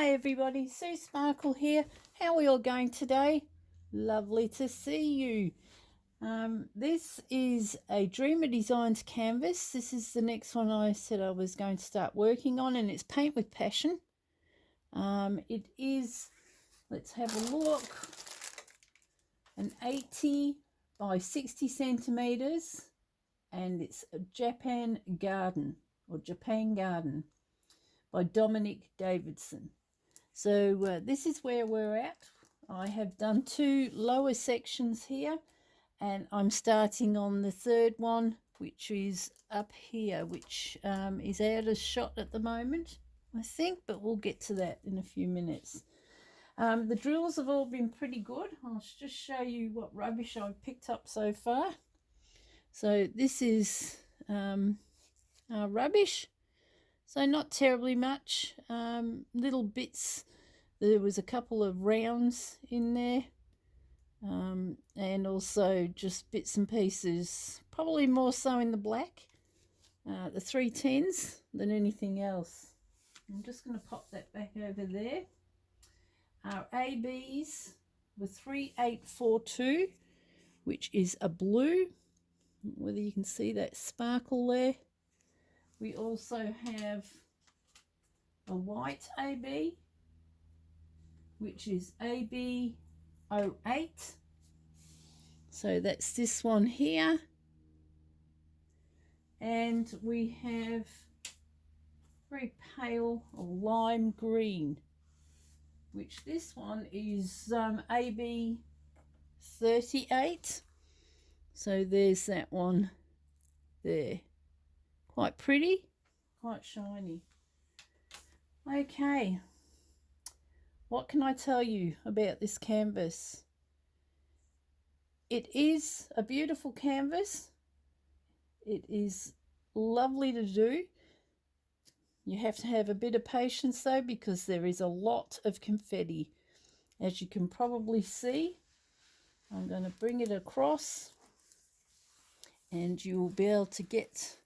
Hi everybody, Sue Sparkle here. How are you all going today? Lovely to see you. This is a Dreamer Designs canvas. This is the next one I said I was going to start working on, and it's Paint with Passion. It is, let's have a look, an 80 by 60 centimeters, and it's a Japan Garden by DOMINIC DAVISON. So this is where we're at. I have done two lower sections here, and I'm starting on the third one, which is up here, which is out of shot at the moment, I think, but we'll get to that in a few minutes. The drills have all been pretty good. I'll just show you what rubbish I've picked up so far. So this is rubbish. So not terribly much, little bits. There was a couple of rounds in there, and also just bits and pieces, probably more so in the black, the 310s than anything else. I'm just going to pop that back over there. Our ABs were 3842, which is a blue, whether you can see that sparkle there. We also have a white AB, which is AB 08. So that's this one here. And we have very pale or lime green, which this one is AB 38. So there's that one there. Quite pretty, quite shiny. Okay, what can I tell you about this canvas? It is a beautiful canvas. It is lovely to do. You have to have a bit of patience though, because there is a lot of confetti. As you can probably see, I'm going to bring it across and you will be able to get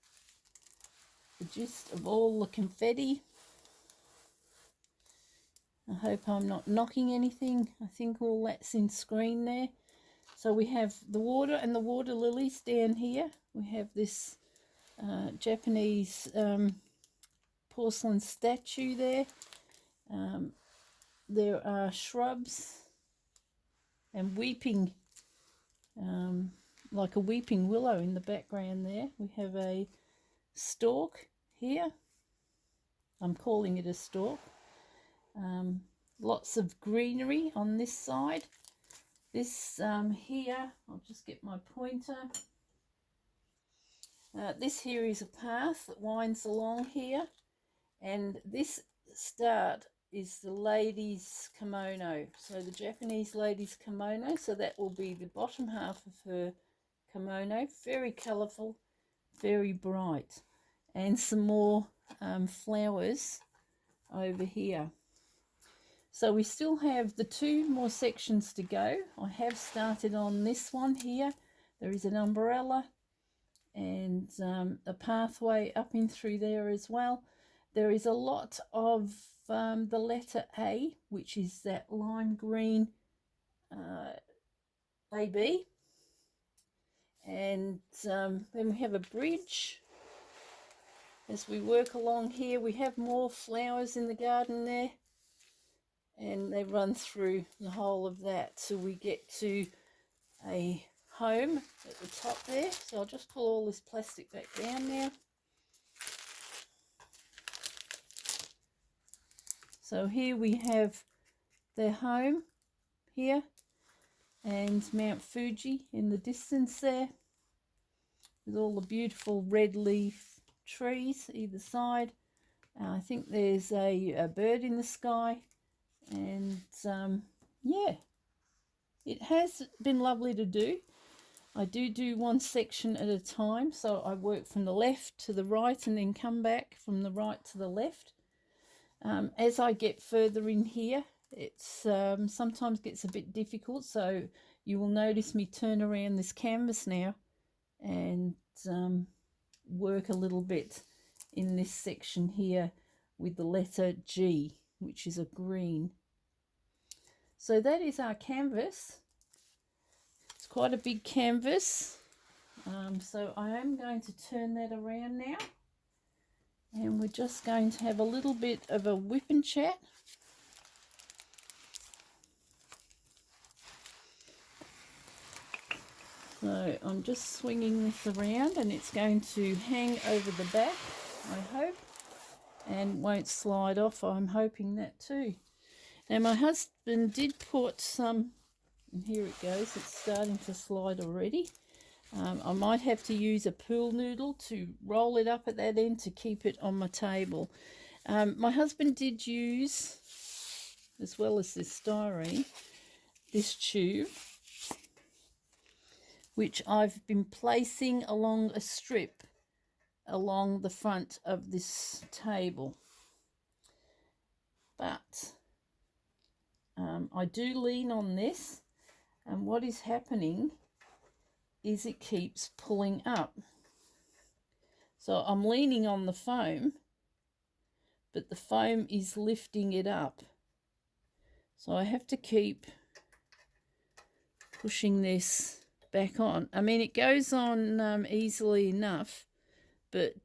the gist of all the confetti. I hope I'm not knocking anything. I think all that's in screen there. So we have the water and the water lilies down here. We have this Japanese porcelain statue there. There are shrubs and weeping, like a weeping willow in the background there. We have a stalk here. I'm calling it a stalk. Lots of greenery on this side. This here, I'll just get my pointer. This here is a path that winds along here, and this start is the lady's kimono. So the Japanese lady's kimono, so that will be the bottom half of her kimono. Very colourful, very bright, and some more flowers over here. So we still have the two more sections to go. I have started on this one here. There is an umbrella and a pathway up in through there as well. There is a lot of the letter A, which is that lime green AB. And then we have a bridge. As we work along here, we have more flowers in the garden there, and they run through the whole of that till we get to a home at the top there. So I'll just pull all this plastic back down now. So here we have their home here, and Mount Fuji in the distance there, with all the beautiful red leaf trees either side. I think there's a bird in the sky. And yeah, it has been lovely to do. I do one section at a time, so I work from the left to the right and then come back from the right to the left. As I get further in here, it's sometimes gets a bit difficult, so you will notice me turn around this canvas now and work a little bit in this section here with the letter G, which is a green. So that is our canvas. It's quite a big canvas. So I am going to turn that around now. And we're just going to have a little bit of a whip and chat. So I'm just swinging this around, and it's going to hang over the back, I hope, and won't slide off. I'm hoping that too. Now my husband did put some, and here it goes, it's starting to slide already. I might have to use a pool noodle to roll it up at that end to keep it on my table. My husband did use, as well as this styrene, this tube, which I've been placing along a strip along the front of this table. But I do lean on this, and what is happening is it keeps pulling up. So I'm leaning on the foam, but the foam is lifting it up. So I have to keep pushing this back on. I mean, it goes on easily enough, but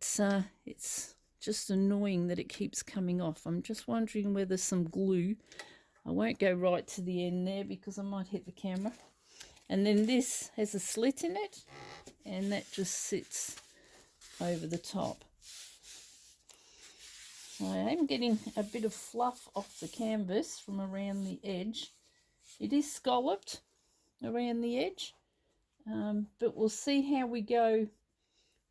it's just annoying that it keeps coming off. I'm just wondering whether some glue, I won't go right to the end there because I might hit the camera. And then this has a slit in it, and that just sits over the top. So I am getting a bit of fluff off the canvas from around the edge. It is scalloped around the edge, but we'll see how we go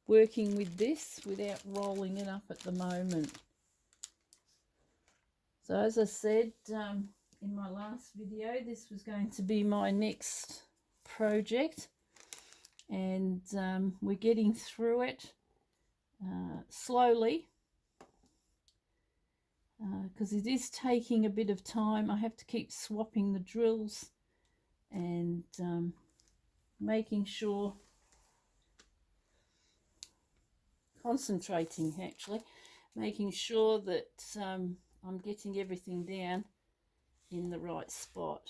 working with this without rolling it up at the moment. So as I said in my last video, this was going to be my next project, and we're getting through it slowly because it is taking a bit of time. I have to keep swapping the drills and making sure, concentrating actually, making sure that I'm getting everything down in the right spot.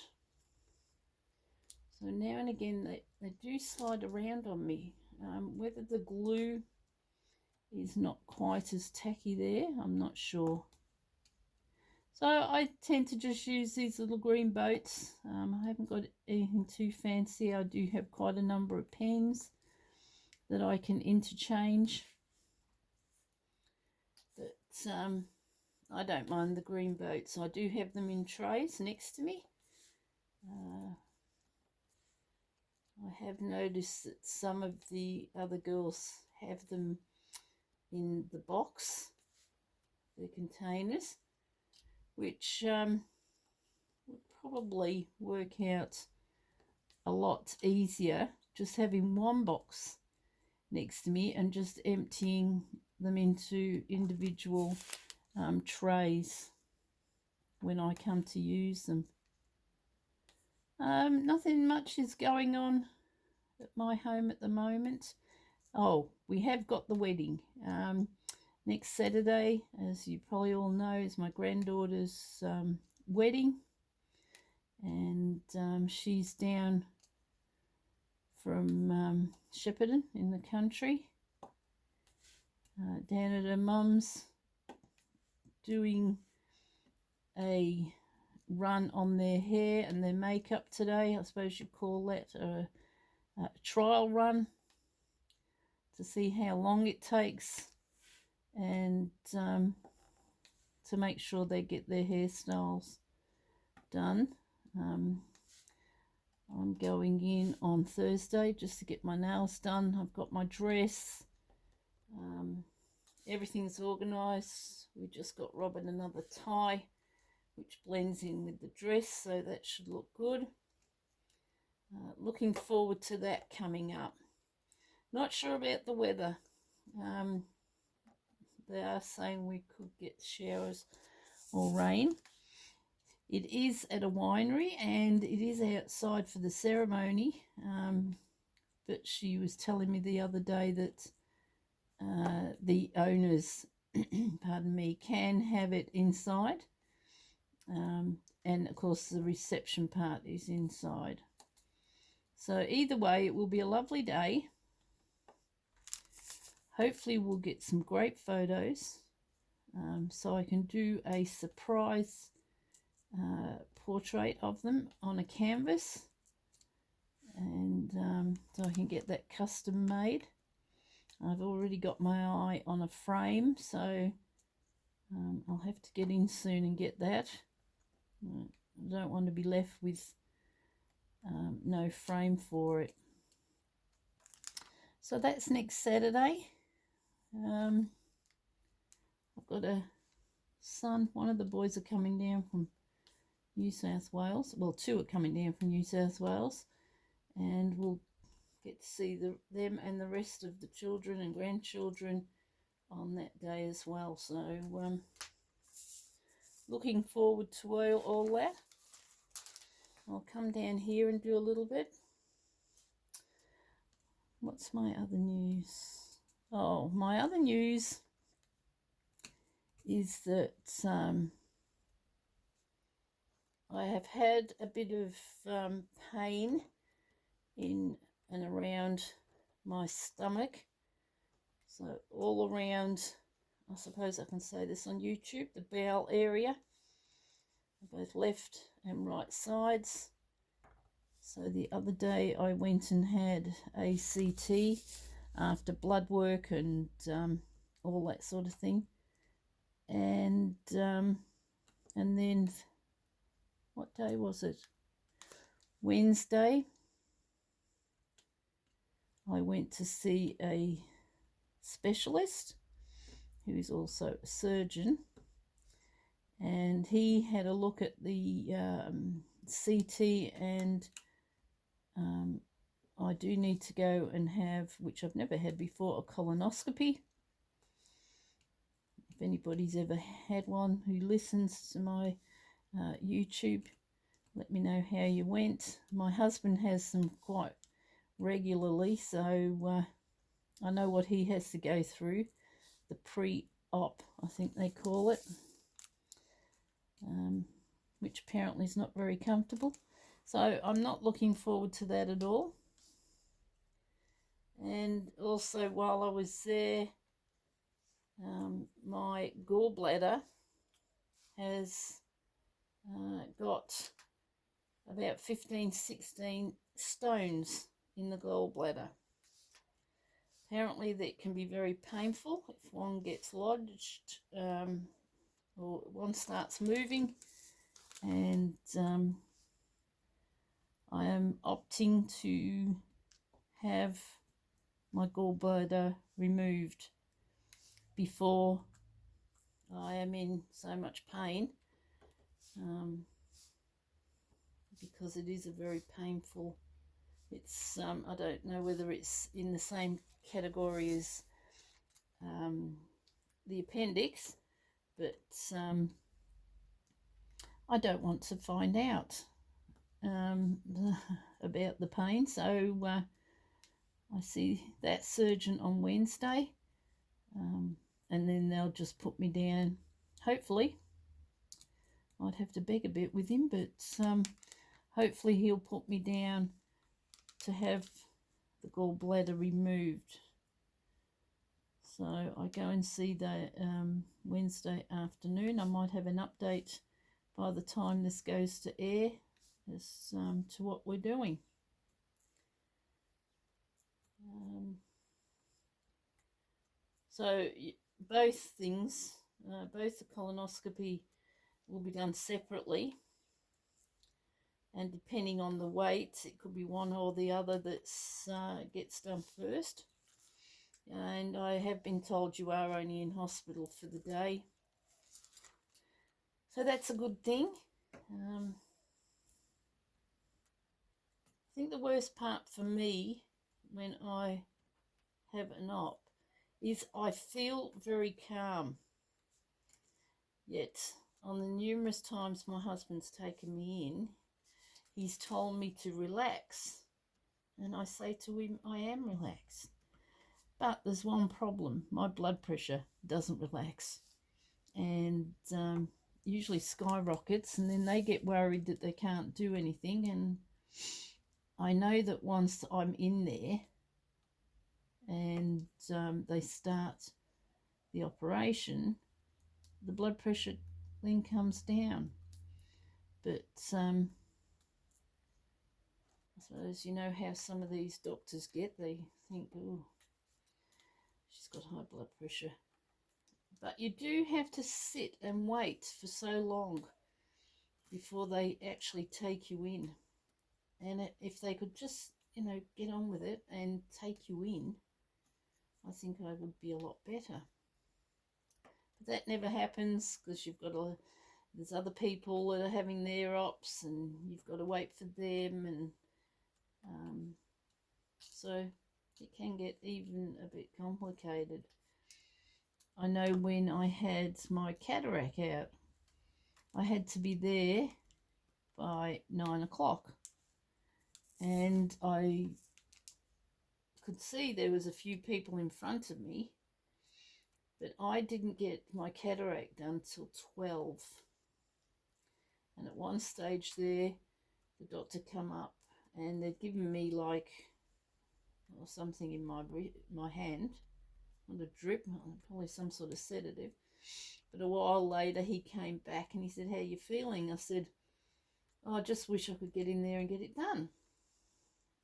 So now and again they do slide around on me. Whether the glue is not quite as tacky there, I'm not sure. So I tend to just use these little green boats. I haven't got anything too fancy. I do have quite a number of pens that I can interchange. But I don't mind the green boats. I do have them in trays next to me. I have noticed that some of the other girls have them in the box, the containers, which would probably work out a lot easier just having one box next to me and just emptying them into individual trays when I come to use them. Nothing much is going on at my home at the moment. Oh, we have got the wedding. Next Saturday, as you probably all know, is my granddaughter's wedding, and she's down from Shepparton in the country, down at her mum's, doing a run on their hair and their makeup today. I suppose you'd call that a trial run to see how long it takes, and to make sure they get their hairstyles done. I'm going in on Thursday just to get my nails done. I've got my dress. Everything's organised. We just got Robin another tie, which blends in with the dress, so that should look good. Looking forward to that coming up. Not sure about the weather. They are saying we could get showers or rain. It is at a winery and it is outside for the ceremony, but she was telling me the other day that the owners pardon me, can have it inside, and of course the reception part is inside. So either way, it will be a lovely day. Hopefully we'll get some great photos, so I can do a surprise portrait of them on a canvas, and so I can get that custom made. I've already got my eye on a frame, so I'll have to get in soon and get that. I don't want to be left with no frame for it. So that's next Saturday. I've got a son. One of the boys are coming down from New South Wales. Well, two are coming down from New South Wales, and we'll get to see them and the rest of the children and grandchildren on that day as well. So looking forward to all that. I'll come down here and do a little bit. What's my other news? Oh, my other news is that I have had a bit of pain in and around my stomach. So all around, I suppose I can say this on YouTube, the bowel area, both left and right sides. So the other day I went and had a CT after blood work and all that sort of thing. And then, what day was it? Wednesday, I went to see a specialist who is also a surgeon, and he had a look at the CT, and I do need to go and have, which I've never had before, a colonoscopy. If anybody's ever had one who listens to my YouTube, let me know how you went. My husband has them quite regularly, so I know what he has to go through, the pre-op, I think they call it, which apparently is not very comfortable. So I'm not looking forward to that at all. And also, while I was there, my gallbladder has got about 15-16 stones in the gallbladder. Apparently that can be very painful if one gets lodged or one starts moving, and I am opting to have my gallbladder removed before I am in so much pain, because it is a very painful, it's I don't know whether it's in the same category as the appendix, but I don't want to find out about the pain. So I see that surgeon on Wednesday, and then they'll just put me down. Hopefully, I'd have to beg a bit with him, but hopefully he'll put me down to have the gallbladder removed. So I go and see that Wednesday afternoon. I might have an update by the time this goes to air as to what we're doing. So both things, both the colonoscopy will be done separately, and depending on the weight, it could be one or the other that gets done first. And I have been told you are only in hospital for the day, so that's a good thing. I think the worst part for me when I have an op is I feel very calm, yet on the numerous times my husband's taken me in, he's told me to relax, and I say to him, I am relaxed. But there's one problem: my blood pressure doesn't relax, and usually skyrockets, and then they get worried that they can't do anything. And I know that once I'm in there and they start the operation, the blood pressure then comes down. But I suppose you know how some of these doctors get. They think, oh, she's got high blood pressure. But you do have to sit and wait for so long before they actually take you in. And if they could just, you know, get on with it and take you in, I think I would be a lot better. But that never happens because you've got there's other people that are having their ops and you've got to wait for them, and so it can get even a bit complicated. I know when I had my cataract out, I had to be there by 9 o'clock, and I could see there was a few people in front of me, but I didn't get my cataract done till 12. And at one stage there, the doctor come up and they'd given me like something in my hand, not a drip, probably some sort of sedative. But a while later he came back and he said, how are you feeling? I said, oh, I just wish I could get in there and get it done.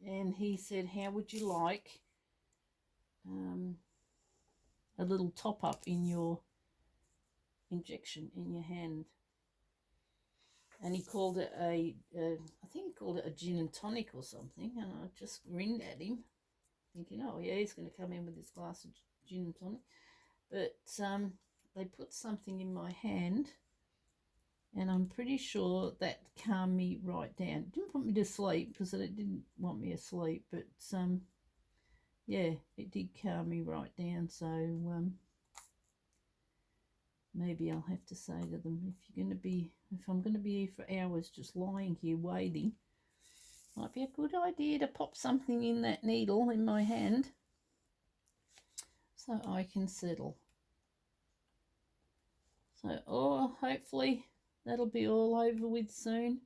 And he said, how would you like a little top up in your injection in your hand? And he called it I think he called it a gin and tonic or something. And I just grinned at him, thinking, oh yeah, he's going to come in with his glass of gin and tonic. But they put something in my hand, and I'm pretty sure that calmed me right down. It didn't put me to sleep because it didn't want me asleep, but yeah, it did calm me right down. So maybe I'll have to say to them, if I'm going to be here for hours just lying here waiting, might be a good idea to pop something in that needle in my hand so I can settle. So, hopefully that'll be all over with soon.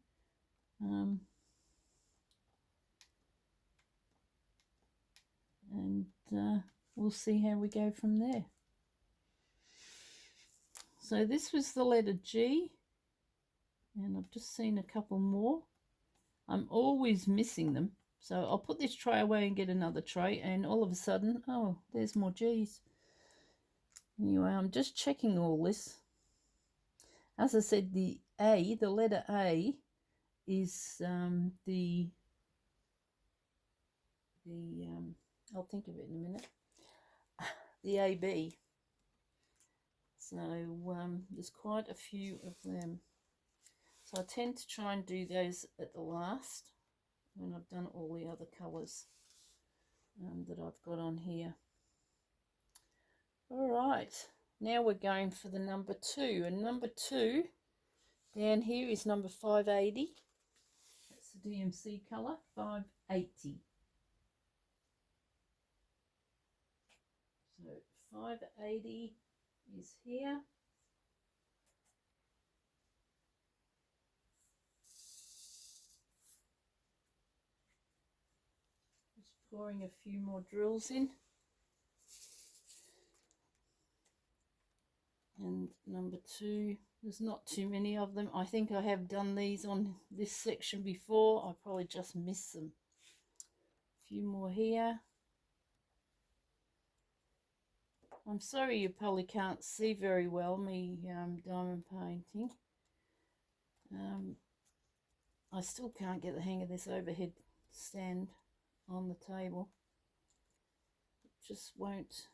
And we'll see how we go from there. So this was the letter G, and I've just seen a couple more. I'm always missing them, so I'll put this tray away and get another tray, and all of a sudden, oh, there's more G's. Anyway, I'm just checking all this. As I said, the letter A is I'll think of it in a minute, the AB. So there's quite a few of them. So I tend to try and do those at the last when I've done all the other colours that I've got on here. All right, now we're going for the number 2. And number 2 down here is number 580. That's the DMC colour, 580. So 580 is here. Just pouring a few more drills in. And number 2, there's not too many of them. I think I have done these on this section before. I probably just missed them. A few more here. I'm sorry you probably can't see very well me diamond painting. I still can't get the hang of this overhead stand on the table. It just won't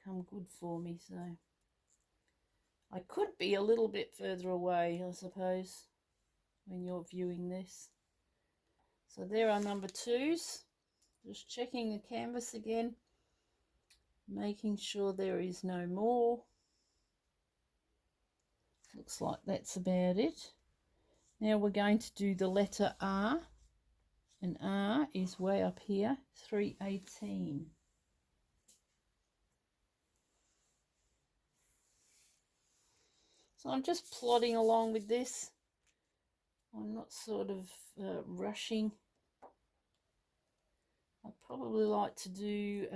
come good for me, so I could be a little bit further away, I suppose, when you're viewing this. So there are number 2s. Just checking the canvas again, making sure there is no more. Looks like that's about it. Now we're going to do the letter R, and R is way up here, 318. So I'm just plodding along with this. I'm not sort of rushing. I'd probably like to do,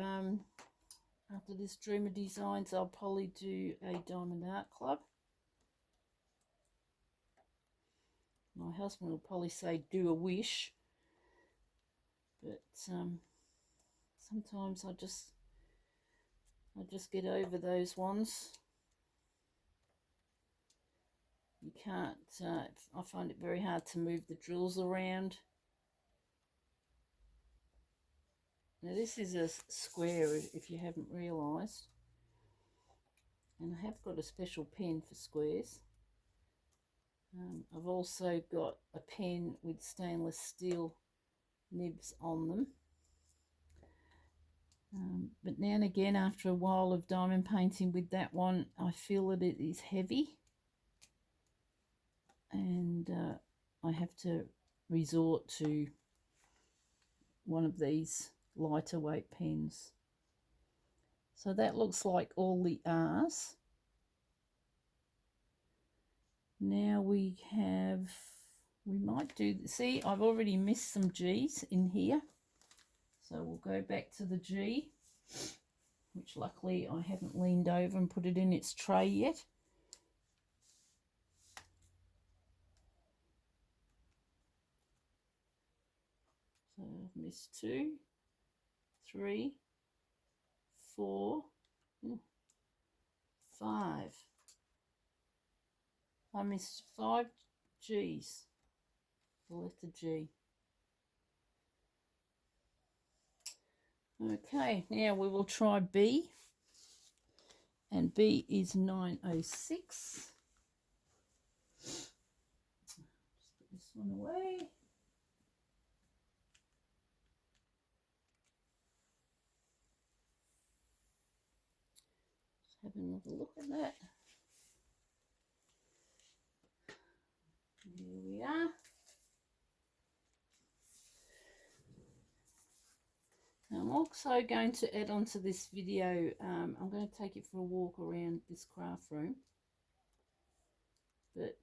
after this Dreamer Designs, I'll probably do a Diamond Art Club. My husband will probably say do a wish, but sometimes I just get over those ones. You can't, I find it very hard to move the drills around. Now this is a square, if you haven't realised, and I have got a special pen for squares. I've also got a pen with stainless steel nibs on them. But now and again, after a while of diamond painting with that one, I feel that it is heavy, and I have to resort to one of these lighter weight pens. So that looks like all the R's. Now we might do, see, I've already missed some G's in here. So we'll go back to the G, which luckily I haven't leaned over and put it in its tray yet. So I've missed 2, 3, 4, 5. I missed 5 G's, the letter G. Okay, now we will try B, and B is 906. Just put this one away. Just have another look at that. Here we are. I'm also going to add on to this video, I'm going to take it for a walk around this craft room, but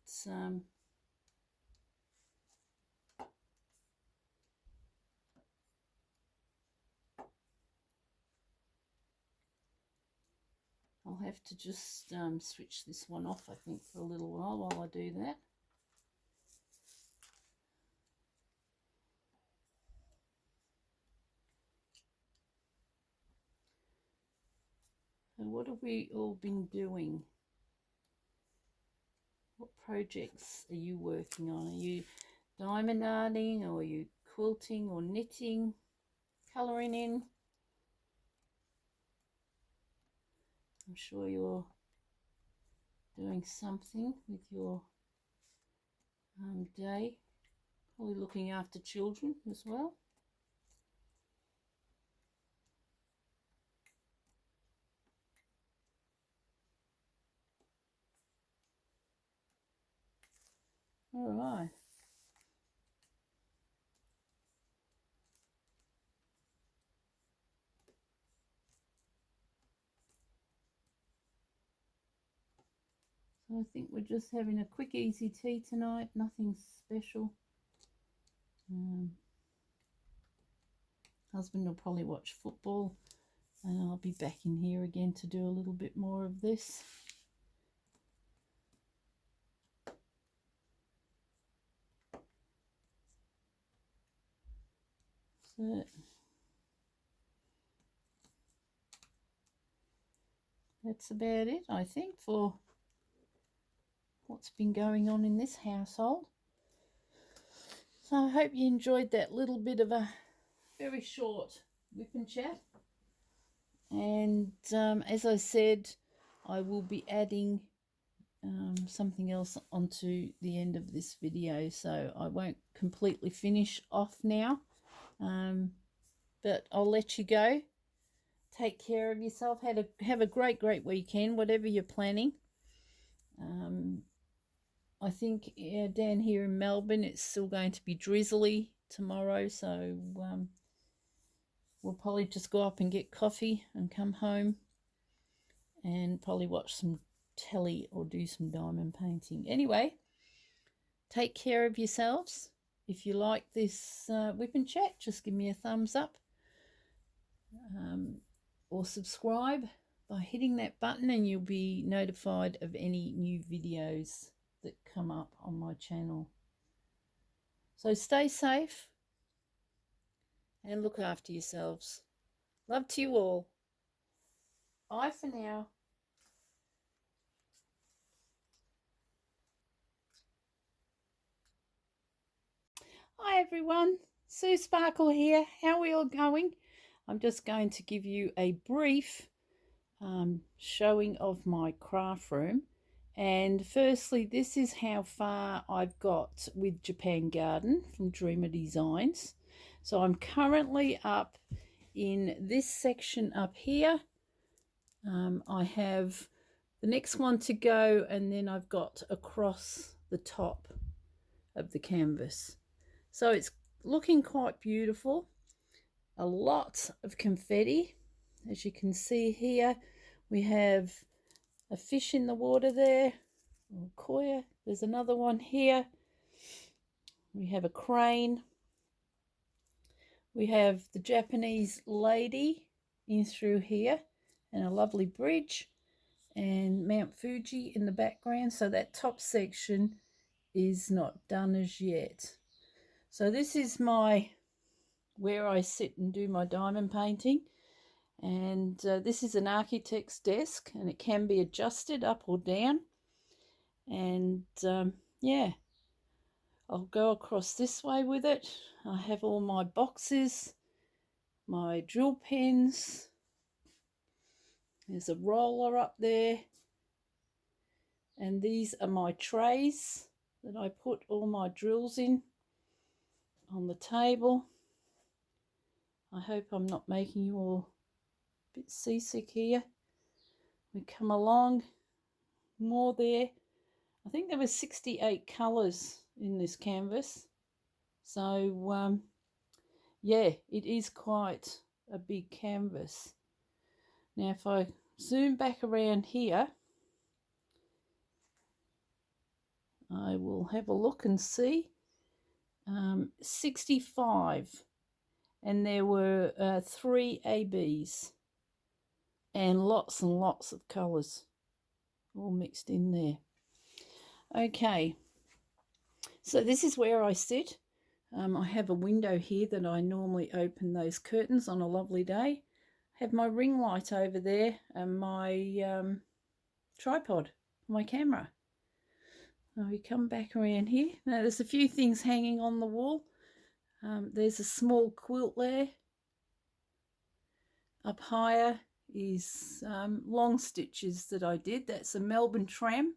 I'll have to just switch this one off, I think, for a little while I do that. So what have we all been doing? What projects are you working on? Are you diamond arting, or are you quilting or knitting, colouring in? I'm sure you're doing something with your day, probably looking after children as well. All right. So I think we're just having a quick easy tea tonight, nothing special. Husband will probably watch football, and I'll be back in here again to do a little bit more of this. So that's about it, I think, for what's been going on in this household. So I hope you enjoyed that little bit of a very short whip and chat. And as I said, I will be adding something else onto the end of this video, so I won't completely finish off now, but I'll let you go. Take care of yourself. Have a great weekend, whatever you're planning. I think down here in Melbourne it's still going to be drizzly tomorrow, so we'll probably just go up and get coffee and come home and probably watch some telly or do some diamond painting. Anyway, take care of yourselves. If you like this whip and chat, just give me a thumbs up or subscribe by hitting that button, and you'll be notified of any new videos that come up on my channel. So stay safe and look after yourselves. Love to you all. Bye for now. Hi everyone, Sue Sparkle here. How are we all going? I'm just going to give you a brief showing of my craft room. And firstly, this is how far I've got with Japan Garden from Dreamer Designs. So I'm currently up in this section up here. I have the next one to go, and then I've got across the top of the canvas. So it's looking quite beautiful. A lot of confetti. As you can see here, we have a fish in the water there, or koya. There's another one here. We have a crane. We have the Japanese lady in through here, and a lovely bridge, and Mount Fuji in the background. So that top section is not done as yet. So this is where I sit and do my diamond painting. And this is an architect's desk, and it can be adjusted up or down. And yeah, I'll go across this way with it. I have all my boxes, my drill pens. There's a roller up there. And these are my trays that I put all my drills in on the table. I hope I'm not making you all a bit seasick here. We come along, more there. I think there were 68 colours in this canvas. So yeah, it is quite a big canvas. Now if I zoom back around here, I will have a look and see. 65, and there were 3 ABs and lots of colours all mixed in there. Okay, so this is where I sit. I have a window here that I normally open those curtains on a lovely day. I have my ring light over there and my tripod, my camera. We come back around here. Now there's a few things hanging on the wall. There's a small quilt there. Up higher is long stitches that I did. That's a Melbourne tram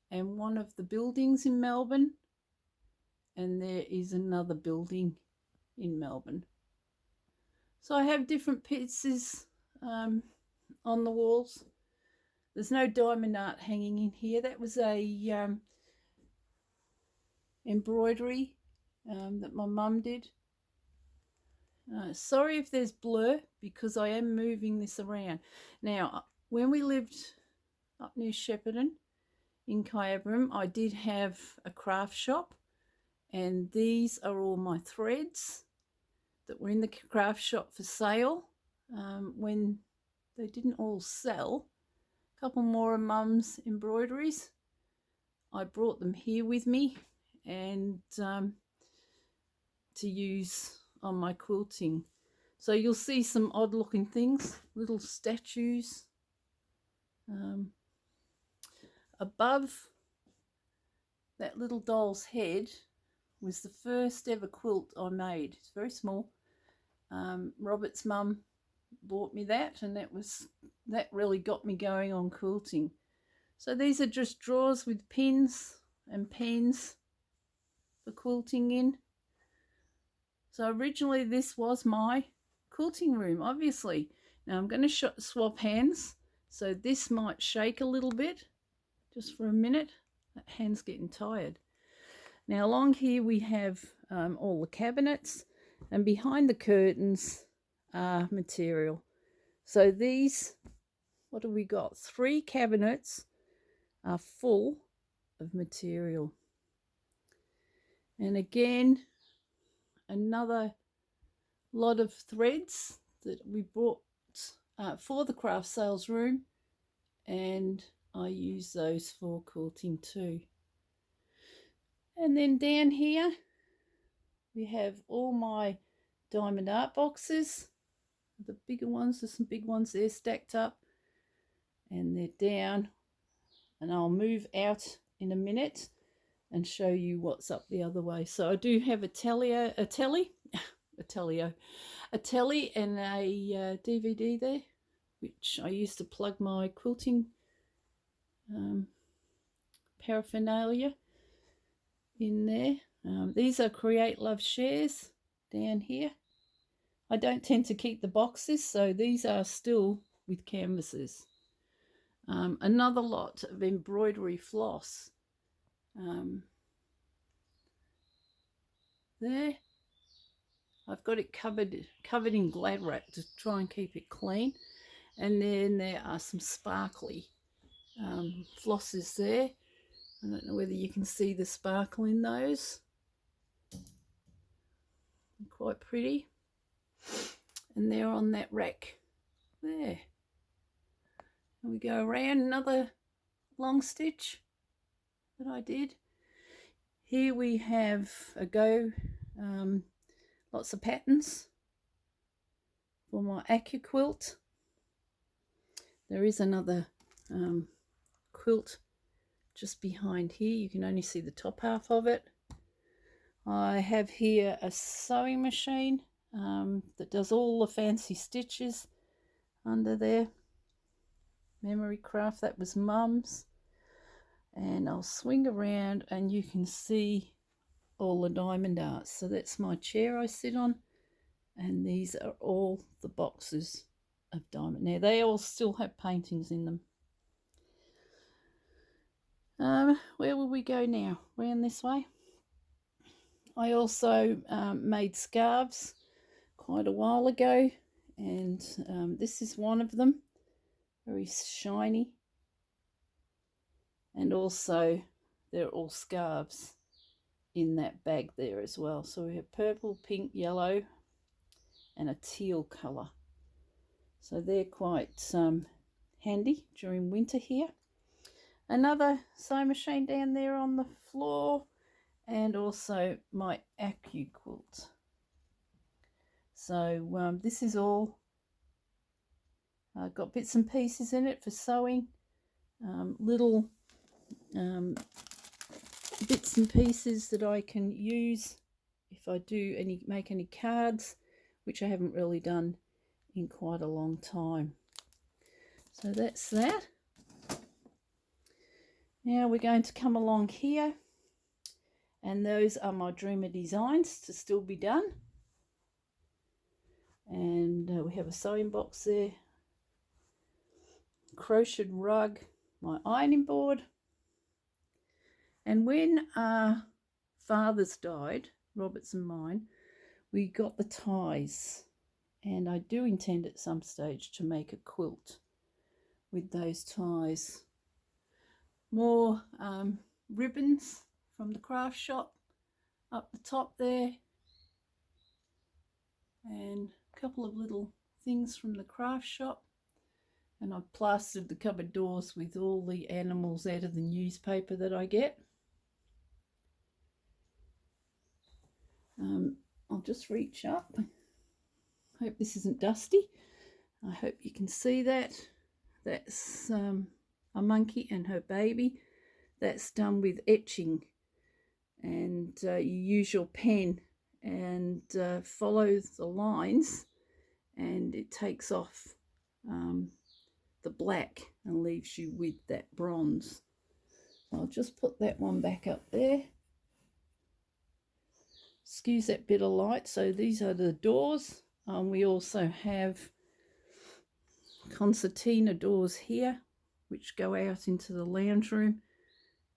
and one of the buildings in Melbourne. And there is another building in Melbourne. So I have different pieces on the walls. There's no diamond art hanging in here. That was a embroidery that my mum did. Sorry if there's blur, because I am moving this around. Now, when we lived up near Shepparton in Kyabram, I did have a craft shop, and these are all my threads that were in the craft shop for sale. When they didn't all sell, a couple more of Mum's embroideries, I brought them here with me and to use on my quilting. So you'll see some odd looking things, little statues. Above that little doll's head was the first ever quilt I made. It's very small. Robert's mum bought me that, and that really got me going on quilting. So these are just drawers with pins and pens for quilting in. So originally this was my quilting room, obviously. Now I'm going to swap hands, so this might shake a little bit just for a minute. That hand's getting tired. Now along here we have all the cabinets, and behind the curtains are material. So these, what have we got? 3 cabinets are full of material. And again, another lot of threads that we bought for the craft sales room, and I use those for quilting too. And then down here we have all my diamond art boxes, the bigger ones. There's some big ones there stacked up, and they're down, and I'll move out in a minute and show you what's up the other way. So I do have a telly and a DVD there, which I used to plug my quilting paraphernalia in there. These are Create Love Shares down here. I don't tend to keep the boxes, so these are still with canvases. Another lot of embroidery floss there. I've got it covered in Glad wrap to try and keep it clean. And then there are some sparkly flosses there. I don't know whether you can see the sparkle in those. They're quite pretty. And they're on that rack there. And we go around another long stitch that I did. Here we have a go, lots of patterns for my AccuQuilt. There is another quilt just behind here. You can only see the top half of it. I have here a sewing machine that does all the fancy stitches under there. Memory Craft, that was Mum's. And I'll swing around and you can see all the diamond arts. So that's my chair I sit on, and these are all the boxes of diamond. Now they all still have paintings in them. Where will we go now? Round this way. I also made scarves quite a while ago, and this is one of them, very shiny. And also they're all scarves in that bag there as well. So we have purple, pink, yellow and a teal colour. So they're quite handy during winter here. Another sewing machine down there on the floor, and also my AccuQuilt. So this is all got bits and pieces in it for sewing, little bits and pieces that I can use if I do make any cards, which I haven't really done in quite a long time. So that's that. Now we're going to come along here, and those are my Dreamer designs to still be done. And we have a sewing box there, crocheted rug, my ironing board. And when our fathers died, Robert's and mine, we got the ties, and I do intend at some stage to make a quilt with those ties. More ribbons from the craft shop up the top there, and a couple of little things from the craft shop. And I've plastered the cupboard doors with all the animals out of the newspaper that I get. I'll just reach up. Hope this isn't dusty. I hope you can see that. That's a monkey and her baby. That's done with etching, and you use your pen and follow the lines, and it takes off the black and leaves you with that bronze. I'll just put that one back up there. Excuse that bit of light. So these are the doors. We also have Concertina doors here, which go out into the lounge room,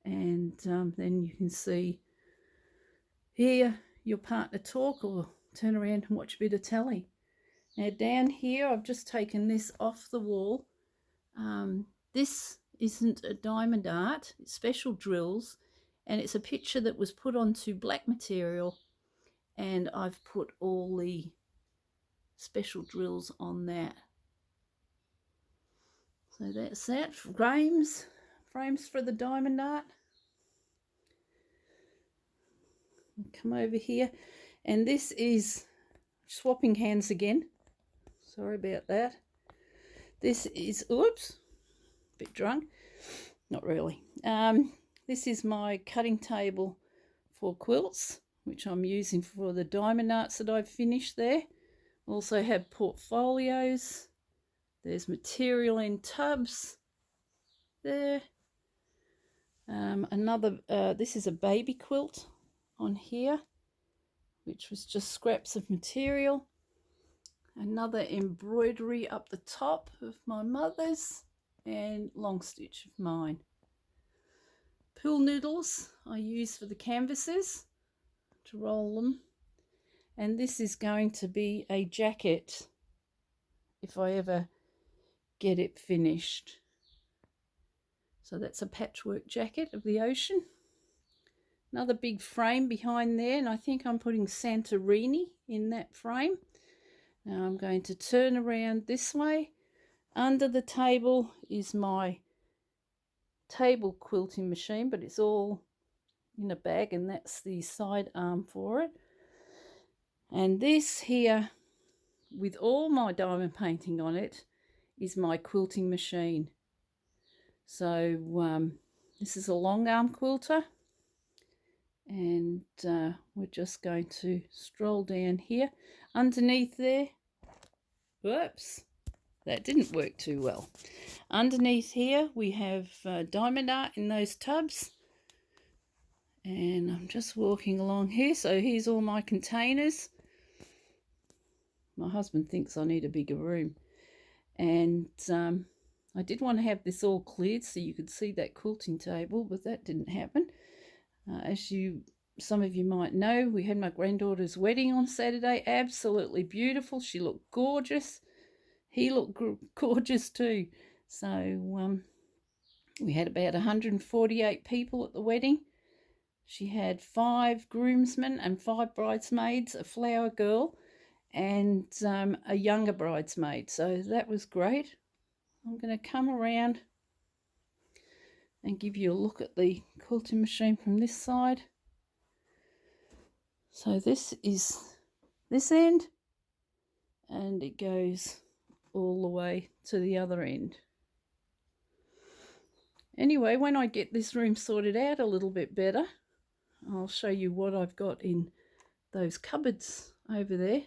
and then you can see hear your partner talk or turn around and watch a bit of telly. Now down here I've just taken this off the wall. This isn't a diamond art, it's special drills, and it's a picture that was put onto black material, and I've put all the special drills on that. So that's that. Frames for the diamond art. Come over here, and this is swapping hands again. Sorry about that. This is, oops, a bit drunk. Not really. This is my cutting table for quilts, which I'm using for the diamond arts that I've finished there. Also have portfolios. There's material in tubs there. This is a baby quilt on here, which was just scraps of material. Another embroidery up the top of my mother's, and long stitch of mine. Pool noodles I use for the canvases to roll them. And this is going to be a jacket if I ever get it finished. So that's a patchwork jacket of the ocean. Another big frame behind there, and I think I'm putting Santorini in that frame. Now I'm going to turn around this way. Under the table is my table quilting machine, but it's all in a bag, and that's the side arm for it. And this here, with all my diamond painting on it, is my quilting machine. So this is a long arm quilter, and we're just going to stroll down here. Underneath there, whoops, that didn't work too well. Underneath here we have diamond art in those tubs, and I'm just walking along here. So here's all my containers. My husband thinks I need a bigger room, and I did want to have this all cleared so you could see that quilting table, but that didn't happen. As some of you might know, we had my granddaughter's wedding on Saturday. Absolutely beautiful. She looked gorgeous. He looked gorgeous too. So we had about 148 people at the wedding. She had 5 groomsmen and 5 bridesmaids, a flower girl, and a younger bridesmaid. So that was great. I'm going to come around and give you a look at the quilting machine from this side. So this is this end, and it goes all the way to the other end. Anyway, when I get this room sorted out a little bit better, I'll show you what I've got in those cupboards over there.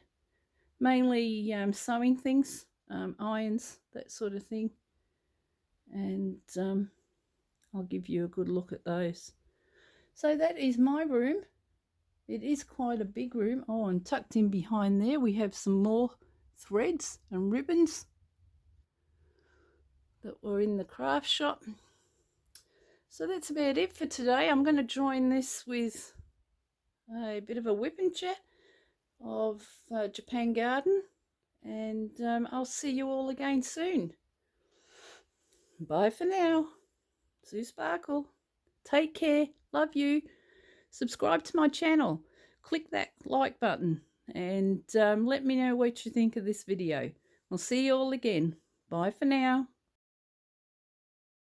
Mainly sewing things, irons, that sort of thing. And I'll give you a good look at those. So that is my room. It is quite a big room. Oh, and tucked in behind there we have some more threads and ribbons that were in the craft shop. So that's about it for today. I'm going to join this with a bit of a whip and chat of Japan Garden, and I'll see you all again soon. Bye for now. Sue Sparkle. Take care. Love you. Subscribe to my channel. Click that like button, and let me know what you think of this video. I'll see you all again. Bye for now.